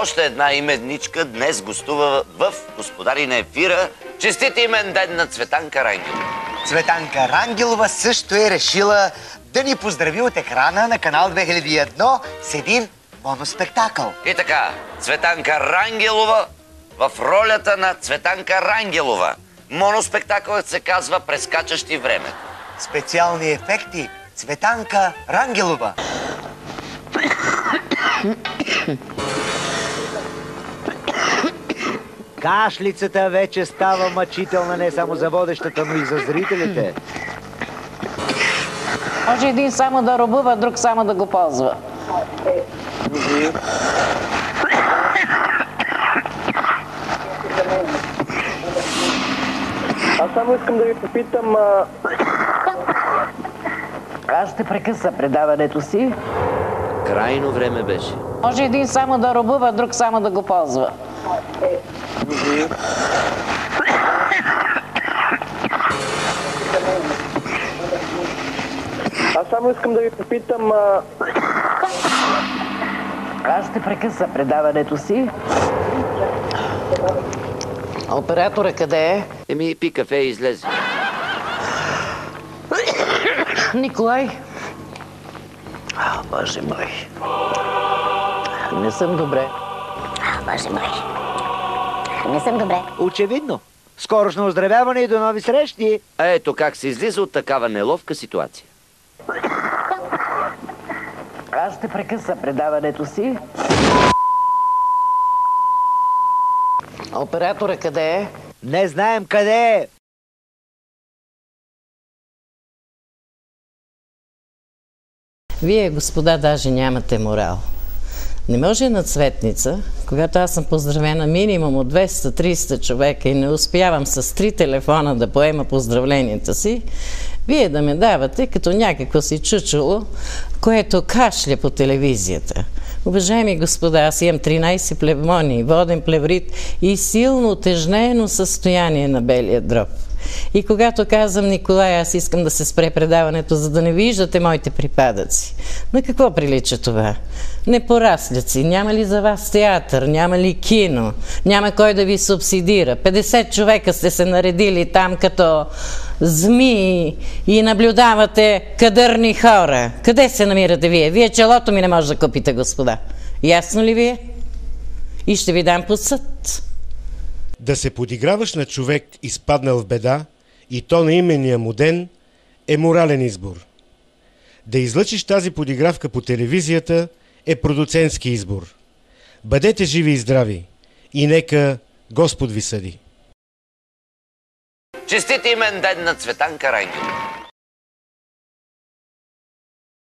още една именничка днес гостува в Господари на ефира. Честит имен ден на Цветанка Рангелова. Цветанка Рангелова също е решила да ни поздрави от екрана на канал 2001 с един моноспектакъл. И така, Цветанка Рангелова в ролята на Цветанка Рангелова. Моноспектакълът се казва "Прескачащи времето". Специални ефекти Цветанка Рангелова. Кашлицата вече става мъчителна не само за водещата, но и за зрителите. Може един само да робува, друг само да го ползва. Аз само искам да ви попитам... Аз ще прекъсна предаването си. Крайно време беше. Може един само да робува, друг само да го ползва. Аз само искам да ви попитам... Аз ще прекъсна предаването си. Оператора къде е? Еми, пи кафе и излезе. Николай. Боже мой. Не съм добре. Боже мой. Не съм добре. Очевидно. Скорошно оздравяване и до нови срещи. Ето как се излиза от такава неловка ситуация. Аз ще прекъсна предаването си. Оператора къде е? Не знаем къде е. Вие, господа, даже нямате морал. Не може на Цветница, когато аз съм поздравена минимум от 200-300 човека и не успявам с 3 телефона да поема поздравленията си, вие да ме давате като някакво си чучело, което кашля по телевизията. Уважаеми господа, аз имам 13 плевмонии, воден плеврит и силно тежнено състояние на белия дроб. И когато казвам: Николай, аз искам да се спре предаването, за да не виждате моите припадъци. На какво прилича това? Непорасляци, няма ли за вас театър, няма ли кино, няма кой да ви субсидира. 50 човека сте се наредили там като змии и наблюдавате кадърни хора. Къде се намирате вие? Вие челото ми не може да купите, господа. Ясно ли вие? И ще ви дам под съд. Да се подиграваш на човек, изпаднал в беда, и то на именния му ден, е морален избор. Да излъчиш тази подигравка по телевизията е продуцентски избор. Бъдете живи и здрави и нека Господ ви съди. Честит имен ден на Цветанка Рангелова.